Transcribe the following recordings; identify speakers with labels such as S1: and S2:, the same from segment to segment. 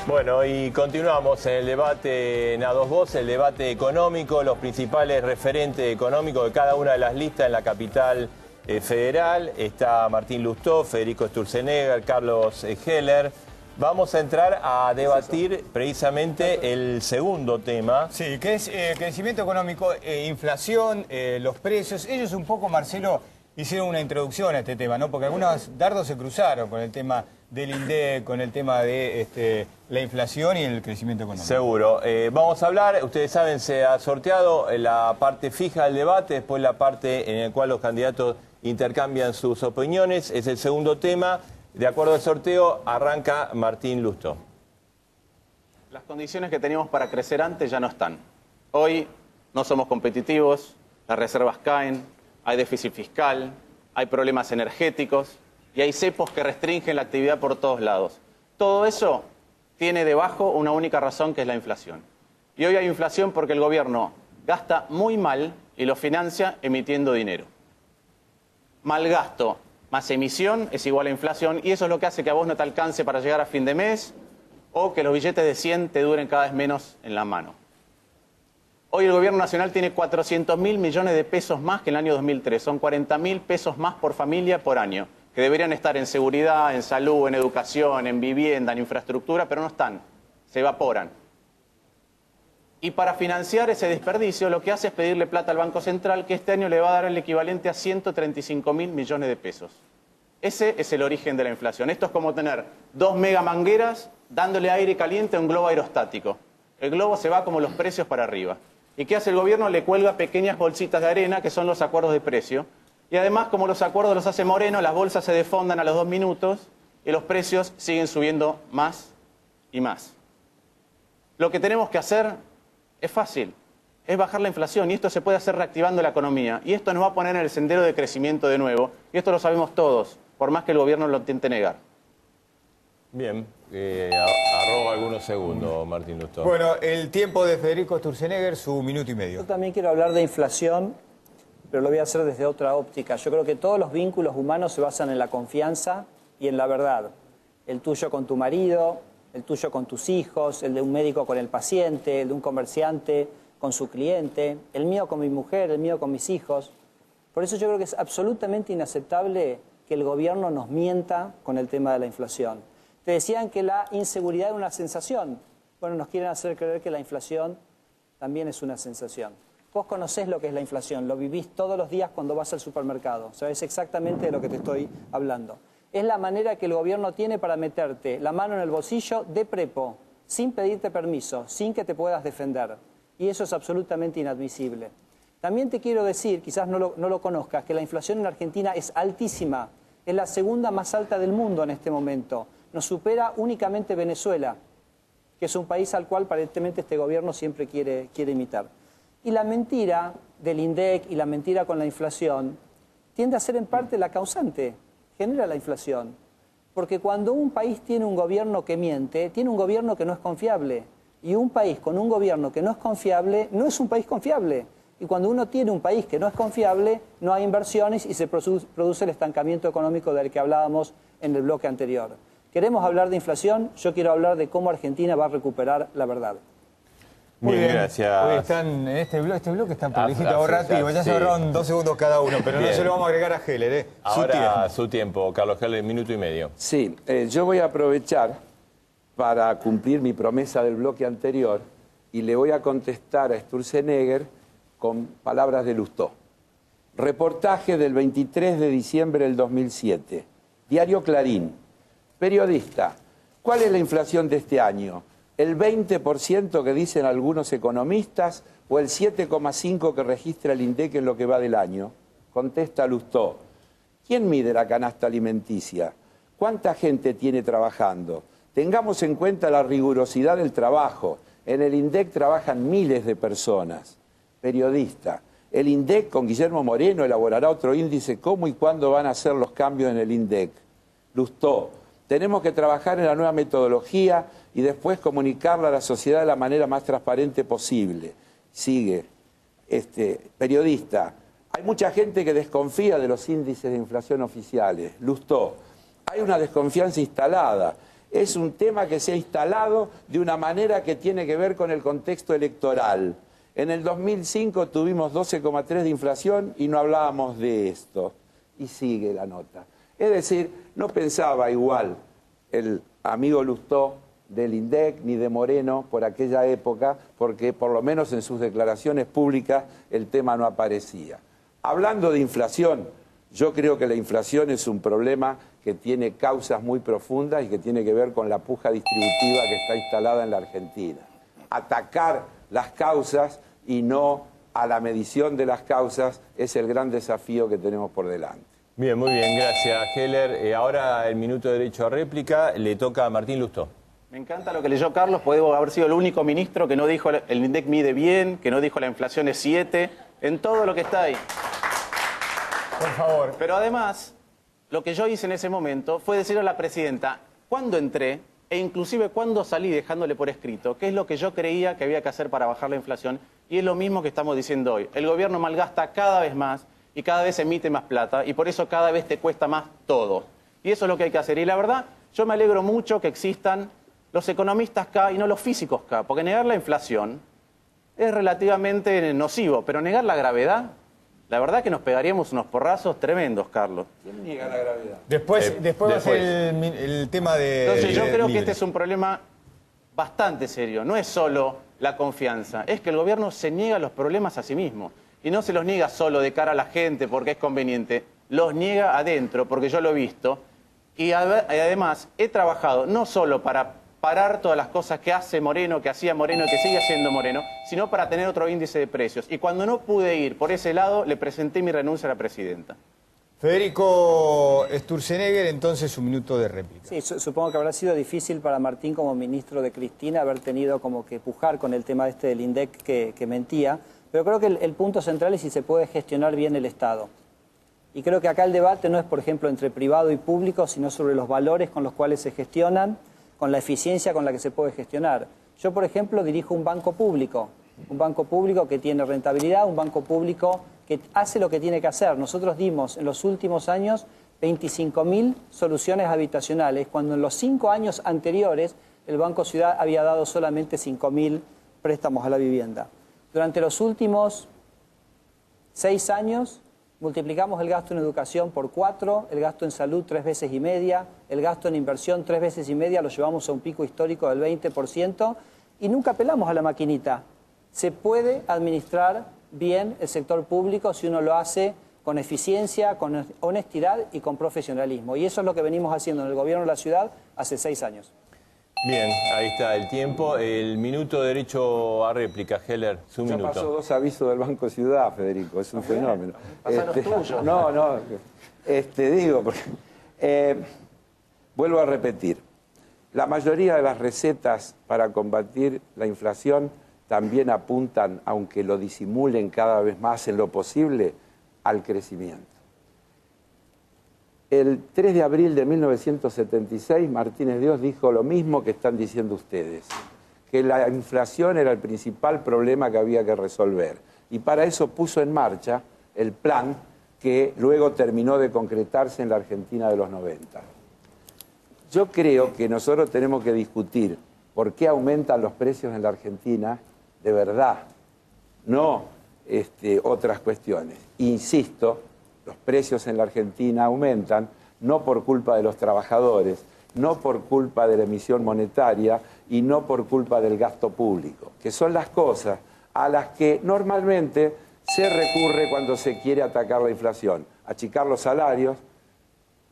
S1: Bueno, y continuamos en el debate en A Dos Voces, el debate económico, los principales referentes económicos de cada una de las listas en la capital federal. Está Martín Lustó, Federico Sturzenegger, Carlos Heller. Vamos a entrar a debatir precisamente el segundo tema.
S2: Sí, que es crecimiento económico, inflación, los precios. Ellos un poco, Marcelo, hicieron una introducción a este tema, ¿no? Porque algunos dardos se cruzaron con el tema del INDEC, con el tema de la inflación y el crecimiento económico.
S1: Seguro. Vamos a hablar, ustedes saben, se ha sorteado la parte fija del debate, después la parte en la cual los candidatos intercambian sus opiniones. Es el segundo tema. De acuerdo al sorteo, arranca Martín Lustó.
S3: Las condiciones que teníamos para crecer antes ya no están. Hoy no somos competitivos, las reservas caen, hay déficit fiscal, hay problemas energéticos y hay cepos que restringen la actividad por todos lados. Todo eso tiene debajo una única razón, que es la inflación. Y hoy hay inflación porque el gobierno gasta muy mal y lo financia emitiendo dinero. Mal gasto más emisión es igual a inflación, y eso es lo que hace que a vos no te alcance para llegar a fin de mes o que los billetes de 100 te duren cada vez menos en la mano. Hoy el gobierno nacional tiene 400.000 millones de pesos más que en el año 2003. Son 40.000 pesos más por familia por año, que deberían estar en seguridad, en salud, en educación, en vivienda, en infraestructura, pero no están, se evaporan. Y para financiar ese desperdicio, lo que hace es pedirle plata al Banco Central, que este año le va a dar el equivalente a 135.000 millones de pesos. Ese es el origen de la inflación. Esto es como tener 2 megamangueras dándole aire caliente a un globo aerostático. El globo se va como los precios para arriba. ¿Y qué hace el gobierno? Le cuelga pequeñas bolsitas de arena, que son los acuerdos de precio. Y además, como los acuerdos los hace Moreno, las bolsas se defondan a los 2 minutos y los precios siguen subiendo más y más. Lo que tenemos que hacer es fácil, es bajar la inflación, y esto se puede hacer reactivando la economía. Y esto nos va a poner en el sendero de crecimiento de nuevo, y esto lo sabemos todos, por más que el gobierno lo intente negar.
S1: Bien, arroba algunos segundos, Martín Lustó.
S2: Bueno, el tiempo de Federico Sturzenegger, su minuto y medio.
S4: Yo también quiero hablar de inflación, pero lo voy a hacer desde otra óptica. Yo creo que todos los vínculos humanos se basan en la confianza y en la verdad. El tuyo con tu marido, el tuyo con tus hijos, el de un médico con el paciente, el de un comerciante con su cliente, el mío con mi mujer, el mío con mis hijos. Por eso yo creo que es absolutamente inaceptable que el gobierno nos mienta con el tema de la inflación. Te decían que la inseguridad era una sensación. Bueno, nos quieren hacer creer que la inflación también es una sensación. Vos conocés lo que es la inflación, lo vivís todos los días cuando vas al supermercado. Sabés exactamente de lo que te estoy hablando. Es la manera que el gobierno tiene para meterte la mano en el bolsillo de prepo, sin pedirte permiso, sin que te puedas defender. Y eso es absolutamente inadmisible. También te quiero decir, quizás no lo conozcas, que la inflación en Argentina es altísima. Es la segunda más alta del mundo en este momento. Nos supera únicamente Venezuela, que es un país al cual aparentemente este gobierno siempre quiere imitar. Y la mentira del INDEC y la mentira con la inflación tiende a ser en parte la causante, genera la inflación. Porque cuando un país tiene un gobierno que miente, tiene un gobierno que no es confiable. Y un país con un gobierno que no es confiable, no es un país confiable. Y cuando uno tiene un país que no es confiable, no hay inversiones y se produce el estancamiento económico del que hablábamos en el bloque anterior. ¿Queremos hablar de inflación? Yo quiero hablar de cómo Argentina va a recuperar la verdad.
S1: Muy bien, gracias.
S2: Hoy están en este bloque están prolijito, ahorrativo. Ya se ahorraron 2 segundos cada uno, pero
S1: Bien.
S2: no se lo vamos a agregar a Heller.
S1: Ahora su tiempo, Carlos Heller, minuto y medio.
S5: Sí, yo voy a aprovechar para cumplir mi promesa del bloque anterior y le voy a contestar a Sturzenegger con palabras de Lustó. Reportaje del 23 de diciembre del 2007. Diario Clarín. Periodista, ¿cuál es la inflación de este año? ¿El 20% que dicen algunos economistas o el 7,5% que registra el INDEC en lo que va del año? Contesta Lustó. ¿Quién mide la canasta alimenticia? ¿Cuánta gente tiene trabajando? Tengamos en cuenta la rigurosidad del trabajo. En el INDEC trabajan miles de personas. Periodista, el INDEC con Guillermo Moreno elaborará otro índice. ¿Cómo y cuándo van a hacer los cambios en el INDEC? Lustó, tenemos que trabajar en la nueva metodología y después comunicarla a la sociedad de la manera más transparente posible. Sigue, periodista, hay mucha gente que desconfía de los índices de inflación oficiales. Lustó, hay una desconfianza instalada. Es un tema que se ha instalado de una manera que tiene que ver con el contexto electoral. En el 2005 tuvimos 12,3 de inflación y no hablábamos de esto. Y sigue la nota. Es decir, no pensaba igual el amigo Lustó del INDEC ni de Moreno por aquella época, porque por lo menos en sus declaraciones públicas el tema no aparecía. Hablando de inflación, yo creo que la inflación es un problema que tiene causas muy profundas y que tiene que ver con la puja distributiva que está instalada en la Argentina. Atacar las causas y no a la medición de las causas es el gran desafío que tenemos por delante.
S1: Bien, muy bien, gracias, Heller. Ahora el minuto de derecho a réplica le toca a Martín Lustó.
S3: Me encanta lo que leyó Carlos, podemos haber sido el único ministro que no dijo el INDEC mide bien, que no dijo la inflación es 7, en todo lo que está ahí.
S2: Por favor.
S3: Pero además, lo que yo hice en ese momento fue decirle a la presidenta cuándo entré e inclusive cuándo salí dejándole por escrito qué es lo que yo creía que había que hacer para bajar la inflación, y es lo mismo que estamos diciendo hoy. El gobierno malgasta cada vez más y cada vez emite más plata y por eso cada vez te cuesta más todo. Y eso es lo que hay que hacer. Y la verdad, yo me alegro mucho que existan los economistas K y no los físicos K, porque negar la inflación es relativamente nocivo, pero negar la gravedad, la verdad que nos pegaríamos unos porrazos tremendos, Carlos.
S5: ¿Quién niega la gravedad?
S2: Después va a ser el tema de...
S3: Entonces yo creo que este es un problema bastante serio. No es solo la confianza, es que el gobierno se niega los problemas a sí mismo. Y no se los niega solo de cara a la gente porque es conveniente, los niega adentro porque yo lo he visto. Y además he trabajado no solo para parar todas las cosas que hace Moreno, que hacía Moreno y que sigue haciendo Moreno, sino para tener otro índice de precios. Y cuando no pude ir por ese lado, le presenté mi renuncia a la presidenta.
S2: Federico Sturzenegger, entonces un minuto de réplica.
S4: Sí, supongo que habrá sido difícil para Martín como ministro de Cristina haber tenido como que pujar con el tema este del INDEC que mentía, pero creo que el punto central es si se puede gestionar bien el Estado. Y creo que acá el debate no es, por ejemplo, entre privado y público, sino sobre los valores con los cuales se gestionan, con la eficiencia con la que se puede gestionar. Yo, por ejemplo, dirijo un banco público que tiene rentabilidad, un banco público que hace lo que tiene que hacer. Nosotros dimos en los últimos años 25.000 soluciones habitacionales, cuando en los 5 años anteriores el Banco Ciudad había dado solamente 5.000 préstamos a la vivienda. Durante los últimos 6 años multiplicamos el gasto en educación por 4, el gasto en salud 3 veces y media, el gasto en inversión 3 veces y media, lo llevamos a un pico histórico del 20% y nunca apelamos a la maquinita. Se puede administrar bien el sector público si uno lo hace con eficiencia, con honestidad y con profesionalismo. Y eso es lo que venimos haciendo en el gobierno de la ciudad hace 6 años.
S1: Bien, ahí está el tiempo. El minuto de derecho a réplica, Heller, su minuto.
S5: Ya pasó 2 avisos del Banco Ciudad, Federico, es un fenómeno.
S3: Pasan los tuyos.
S5: No, digo, porque, vuelvo a repetir, la mayoría de las recetas para combatir la inflación también apuntan, aunque lo disimulen cada vez más en lo posible, al crecimiento. El 3 de abril de 1976, Martínez Dios dijo lo mismo que están diciendo ustedes, que la inflación era el principal problema que había que resolver. Y para eso puso en marcha el plan que luego terminó de concretarse en la Argentina de los 90. Yo creo que nosotros tenemos que discutir por qué aumentan los precios en la Argentina de verdad, no otras cuestiones. Insisto, los precios en la Argentina aumentan no por culpa de los trabajadores, no por culpa de la emisión monetaria y no por culpa del gasto público, que son las cosas a las que normalmente se recurre cuando se quiere atacar la inflación. Achicar los salarios,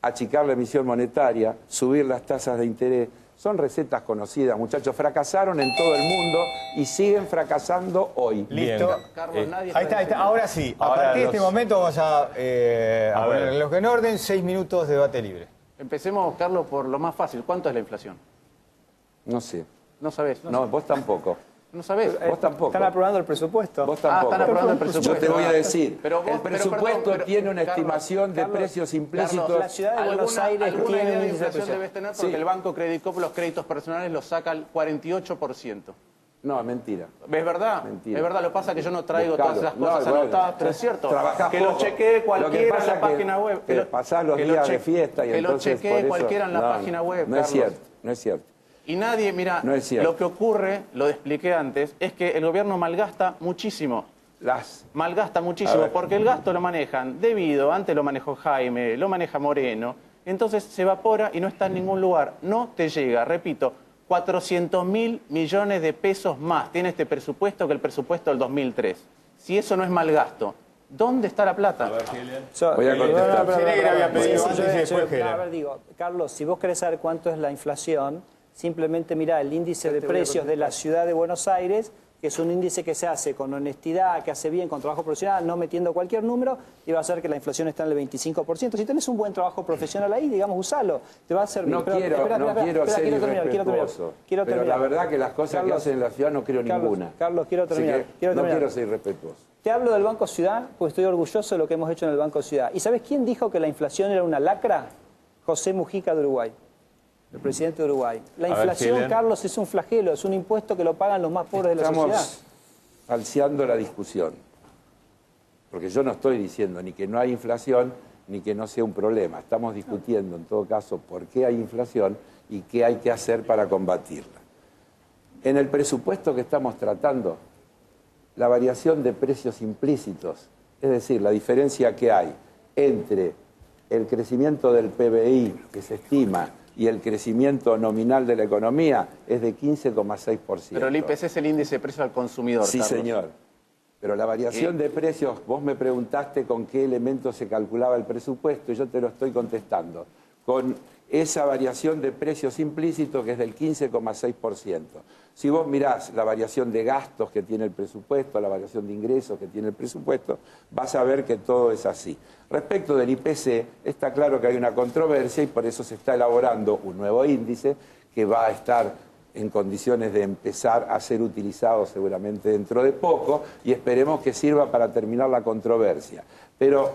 S5: achicar la emisión monetaria, subir las tasas de interés. Son recetas conocidas, muchachos. Fracasaron en todo el mundo y siguen fracasando hoy.
S2: Listo.
S3: Carlos, nadie
S2: Ahí está. Ahora sí. A
S1: Ahora
S2: partir de este momento vamos a poner el reloj en orden. 6 minutos de debate libre.
S3: Empecemos, Carlos, por lo más fácil. ¿Cuánto es la inflación?
S5: No sé.
S3: No sabés.
S5: No, vos tampoco.
S3: No sabés.
S5: Vos tampoco.
S4: Están aprobando el presupuesto.
S5: Vos tampoco.
S3: están aprobando el presupuesto.
S5: Yo te voy a decir,
S3: Pero vos-
S5: el presupuesto
S3: pero,
S5: tiene una
S3: Carlos,
S5: estimación de
S3: Carlos,
S5: precios implícitos.
S3: Carlos,
S4: La ciudad de Buenos Aires
S3: alguna
S4: tiene
S3: idea
S4: un
S3: de
S4: índice de
S3: inflación
S4: presión.
S3: debes tener porque
S5: Sí.
S3: el Banco Credicop los créditos personales los saca al 48%.
S5: No, mentira.
S3: ¿Es verdad?
S5: Mentira.
S3: Es verdad, lo que pasa es que yo no traigo
S5: Buscalo.
S3: todas las
S5: No,
S3: cosas
S5: bueno,
S3: anotadas, pero es cierto.
S5: trabajás
S3: Que lo
S5: poco.
S3: chequee
S5: Lo que
S3: cualquiera en
S5: pasa
S3: la
S5: es que
S3: página web.
S5: te pasás los
S3: que lo
S5: días de
S3: che-
S5: fiesta y
S3: que lo
S5: entonces
S3: chequee
S5: por eso-
S3: cualquiera en la
S5: no,
S3: página web,
S5: no es
S3: Carlos.
S5: cierto. No es cierto.
S3: Y nadie, mira,
S5: No es cierto.
S3: lo que ocurre, lo expliqué antes, es que el gobierno malgasta muchísimo. Malgasta muchísimo, porque el gasto lo manejan debido, antes lo manejó Jaime, lo maneja Moreno, entonces se evapora y no está en ningún lugar. No te llega, repito, 400.000 millones de pesos más tiene este presupuesto que el presupuesto del 2003. Si eso no es malgasto, ¿dónde está la plata?
S5: Voy a contestar.
S4: A ver, digo, Carlos, si vos querés saber cuánto es la inflación, simplemente mirá el índice de precios de la ciudad de Buenos Aires, que es un índice que se hace con honestidad, que hace bien, con trabajo profesional, no metiendo cualquier número, y va a hacer que la inflación está en el 25%. Si tenés un buen trabajo profesional ahí, digamos, usalo. Te va a servir.
S5: No quiero ser irrespetuoso. Pero la verdad que las cosas que hacen en la ciudad no creo ninguna.
S4: Carlos, quiero terminar.
S5: No quiero ser irrespetuoso.
S4: Te hablo del Banco Ciudad, porque estoy orgulloso de lo que hemos hecho en el Banco Ciudad. ¿Y sabes quién dijo que la inflación era una lacra? José Mujica de Uruguay, el presidente de Uruguay. La inflación, Carlos, es un flagelo, es un impuesto que lo pagan los más pobres de la sociedad.
S5: Estamos falseando la discusión, porque yo no estoy diciendo ni que no hay inflación ni que no sea un problema. Estamos discutiendo, en todo caso, por qué hay inflación y qué hay que hacer para combatirla. En el presupuesto que estamos tratando, la variación de precios implícitos, es decir, la diferencia que hay entre el crecimiento del PBI que se estima y el crecimiento nominal de la economía es de 15,6%.
S3: Pero el IPC es el índice de precios al consumidor,
S5: Sí,
S3: Carlos.
S5: señor. Pero la variación de precios, vos me preguntaste con qué elemento se calculaba el presupuesto y yo te lo estoy contestando. Con esa variación de precios implícitos que es del 15,6%. Si vos mirás la variación de gastos que tiene el presupuesto, la variación de ingresos que tiene el presupuesto, vas a ver que todo es así. Respecto del IPC, está claro que hay una controversia y por eso se está elaborando un nuevo índice que va a estar en condiciones de empezar a ser utilizado seguramente dentro de poco y esperemos que sirva para terminar la controversia. Pero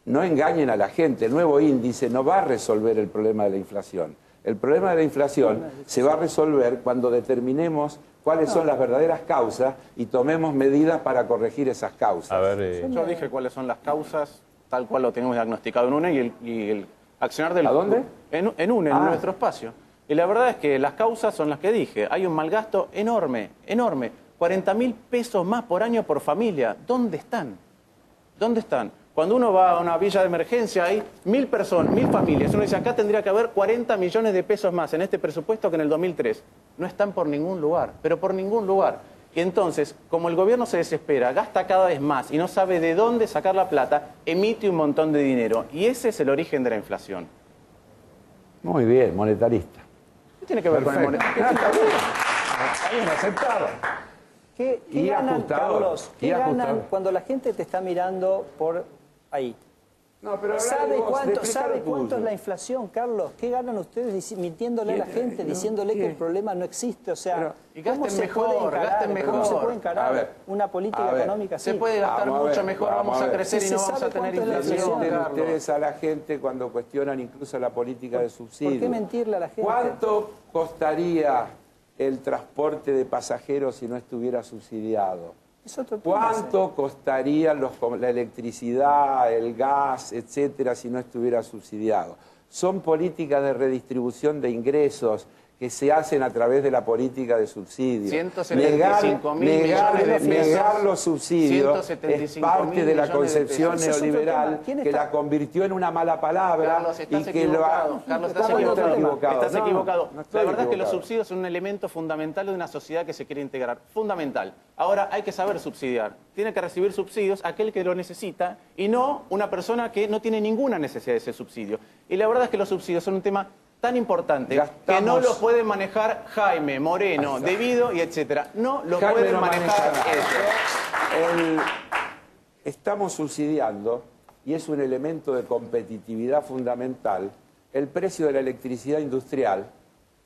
S5: no engañen a la gente, el nuevo índice no va a resolver el problema de la inflación. El problema de la inflación se va a resolver cuando determinemos cuáles son las verdaderas causas y tomemos medidas para corregir esas causas.
S3: Yo dije cuáles son las causas, tal cual lo tenemos diagnosticado en UNE y el accionar del...
S5: ¿A dónde?
S3: En UNE, en nuestro espacio. Y la verdad es que las causas son las que dije. Hay un malgasto enorme, enorme. 40.000 pesos más por año por familia. ¿Dónde están? ¿Dónde están? Cuando uno va a una villa de emergencia hay 1.000 personas, 1.000 familias. Uno dice, acá tendría que haber 40 millones de pesos más en este presupuesto que en el 2003. No están por ningún lugar, pero por ningún lugar. Y entonces, como el gobierno se desespera, gasta cada vez más y no sabe de dónde sacar la plata, emite un montón de dinero. Y ese es el origen de la inflación.
S5: Muy bien, monetarista.
S3: ¿Qué tiene que ver con el monetario?
S5: Está bien, aceptado.
S4: ¿Qué
S5: Y
S4: ganan,
S5: ajustador,
S4: Carlos? ¿Qué
S5: y
S4: ganan
S5: ajustador.
S4: cuando la gente te está mirando por ahí?
S5: No, pero
S4: ¿Sabe cuánto es la inflación, Carlos? ¿Qué ganan ustedes mintiéndole a la gente, diciéndole que el problema no existe? O sea,
S3: Y
S4: ¿cómo
S3: gasten
S4: se puede
S3: mejor,
S4: encarar,
S3: gasten
S4: ¿cómo se
S3: mejor.
S4: puede
S5: A
S4: encarar
S5: ver,
S4: una política económica así?
S3: Se puede gastar
S5: Vamos a
S3: mucho
S5: ver,
S3: mejor,
S5: vamos
S3: vamos
S5: a
S3: a
S5: ver.
S3: crecer
S4: Sí,
S3: y
S4: se
S3: no vamos
S4: sabe
S3: a tener
S4: cuánto es la
S3: inflación,
S4: inflación,
S5: Mienten
S3: Carlos.
S5: ustedes a la gente cuando cuestionan incluso la política de subsidio.
S4: ¿Por qué mentirle a la gente?
S5: ¿Cuánto costaría el transporte de pasajeros si no estuviera subsidiado?
S4: Es otro tema,
S5: ¿Cuánto costaría la electricidad, el gas, etcétera, si no estuviera subsidiado? Son políticas de redistribución de ingresos que se hacen a través de la política de subsidio.
S3: 175.000 millones de pesos.
S5: Negar los subsidios es
S3: 175.000
S5: parte de la
S3: millones de
S5: concepción
S3: pesos.
S4: Ese es otro
S5: neoliberal
S4: tema. ¿Quién
S5: que
S4: está?
S5: la convirtió en una mala palabra
S3: Carlos, estás
S5: y que lo
S3: equivocado. Carlos, estás
S5: No, no
S3: equivocado.
S5: estoy equivocado.
S3: Estás
S5: No,
S3: equivocado.
S5: no estoy
S3: La verdad es que los
S5: equivocado.
S3: subsidios son un elemento fundamental de una sociedad que se quiere integrar. Fundamental. Ahora hay que saber subsidiar. Tiene que recibir subsidios aquel que lo necesita y no una persona que no tiene ninguna necesidad de ese subsidio. Y la verdad es que los subsidios son un tema tan importante que no lo pueden manejar Jaime, Moreno, Devido y etcétera. No lo
S5: Jaime
S3: pueden
S5: no
S3: manejar
S5: maneja nada.
S3: ellos.
S5: Estamos subsidiando, y es un elemento de competitividad fundamental, el precio de la electricidad industrial.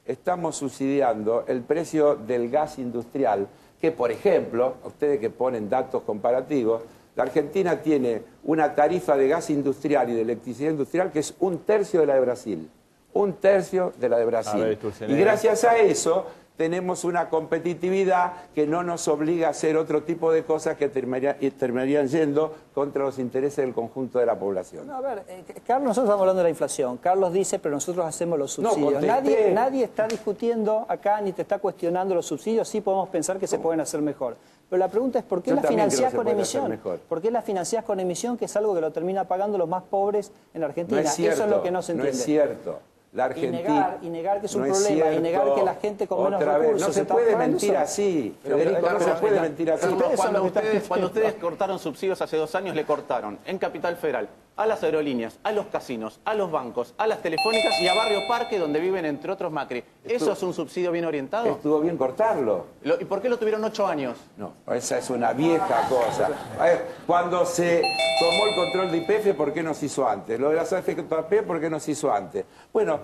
S5: Estamos subsidiando el precio del gas industrial, que por ejemplo, ustedes que ponen datos comparativos, la Argentina tiene una tarifa de gas industrial y de electricidad industrial que es 1/3 de la de Brasil. 1/3 de la de Brasil.
S1: A ver,
S5: y gracias a eso tenemos una competitividad que no nos obliga a hacer otro tipo de cosas que terminarían yendo contra los intereses del conjunto de la población.
S4: No, a ver, Carlos, nosotros estamos hablando de la inflación. Carlos dice, pero nosotros hacemos los subsidios.
S5: Contesté.
S4: Nadie está discutiendo acá ni te está cuestionando los subsidios. Sí podemos pensar que se pueden hacer mejor. Pero la pregunta es, ¿por qué
S5: Yo
S4: la
S5: también
S4: financiás
S5: creo que
S4: con
S5: se puede hacer
S4: emisión?
S5: mejor.
S4: ¿Por qué la financiás con emisión, que es algo que lo termina pagando los más pobres en la Argentina?
S5: No es cierto,
S4: Eso es lo que no se entiende.
S5: No es cierto. La Argentina,
S4: y negar que es un
S5: no
S4: problema,
S5: cierto.
S4: y negar que la gente con menos
S5: Otra vez,
S4: recursos
S5: no se
S4: está
S5: puede
S4: pagando
S5: mentir
S4: eso.
S5: así, Federico, no se puede mentir así.
S3: Carlos,
S4: Ustedes son los que están
S3: cuando ustedes
S4: diciendo.
S3: cortaron subsidios hace 2 años, le cortaron en Capital Federal a las aerolíneas, a los casinos, a los bancos, a las telefónicas y a Barrio Parque, donde viven, entre otros, Macri. ¿Eso es un subsidio bien orientado?
S5: Estuvo bien cortarlo.
S3: ¿Y por qué lo tuvieron 8 años?
S5: No, esa es una vieja cosa. A ver, cuando se tomó el control de YPF, ¿por qué no se hizo antes? Lo de las AFP, ¿por qué no se hizo antes? Bueno,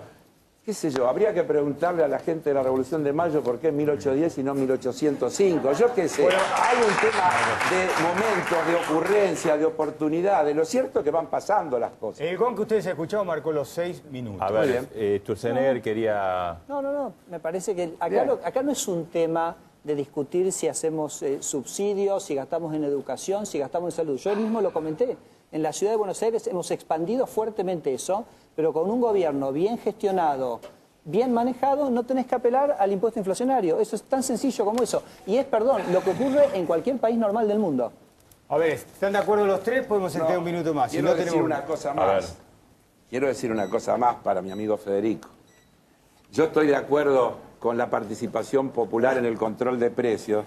S5: qué sé yo, habría que preguntarle a la gente de la Revolución de Mayo por qué 1810 y no 1805. Yo qué sé,
S2: Bueno,
S5: hay un tema de momentos, de ocurrencia, de oportunidades. Lo cierto es que van pasando las cosas.
S2: El gong que ustedes escucharon marcó los 6 minutos.
S1: A ver, Sturzenegger quería...
S4: No. Me parece que
S5: Bien.
S4: acá no es un tema de discutir si hacemos subsidios, si gastamos en educación, si gastamos en salud. Yo mismo lo comenté. En la ciudad de Buenos Aires hemos expandido fuertemente eso, pero con un gobierno bien gestionado, bien manejado, no tenés que apelar al impuesto inflacionario. Eso es tan sencillo como eso. Y es, perdón, lo que ocurre en cualquier país normal del mundo.
S2: A ver, ¿están de acuerdo los tres? Podemos sentar un minuto más. Si
S5: Quiero
S2: no,
S5: decir
S2: tenemos...
S5: una cosa
S1: A ver.
S5: más. Quiero decir una cosa más para mi amigo Federico. Yo estoy de acuerdo con la participación popular en el control de precios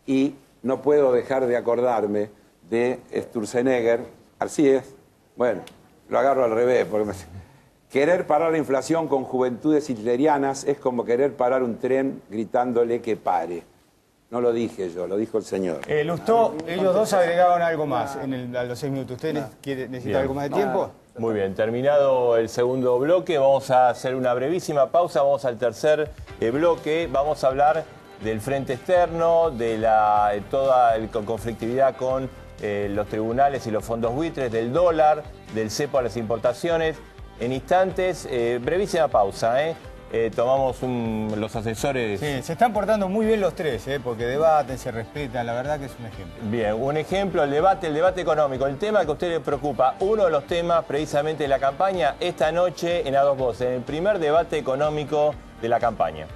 S5: y no puedo dejar de acordarme de Sturzenegger. Así es. Bueno, lo agarro al revés. Porque querer parar la inflación con juventudes hitlerianas es como querer parar un tren gritándole que pare. No lo dije yo, lo dijo el señor.
S2: Lustó, ellos dos agregaban algo más a los 6 minutos. ¿Usted necesita
S1: Bien.
S2: algo más de tiempo?
S1: Muy bien, terminado el segundo bloque, vamos a hacer una brevísima pausa, vamos al tercer bloque, vamos a hablar del frente externo, de toda la conflictividad con los tribunales y los fondos buitres, del dólar, del cepo a las importaciones. En instantes, brevísima pausa, tomamos los asesores.
S2: Sí, se están portando muy bien los tres, porque debaten, se respetan, la verdad que es un ejemplo.
S1: Bien, un ejemplo, el debate económico, el tema que a usted le preocupa, uno de los temas precisamente de la campaña, esta noche en A Dos Voces, en el primer debate económico de la campaña.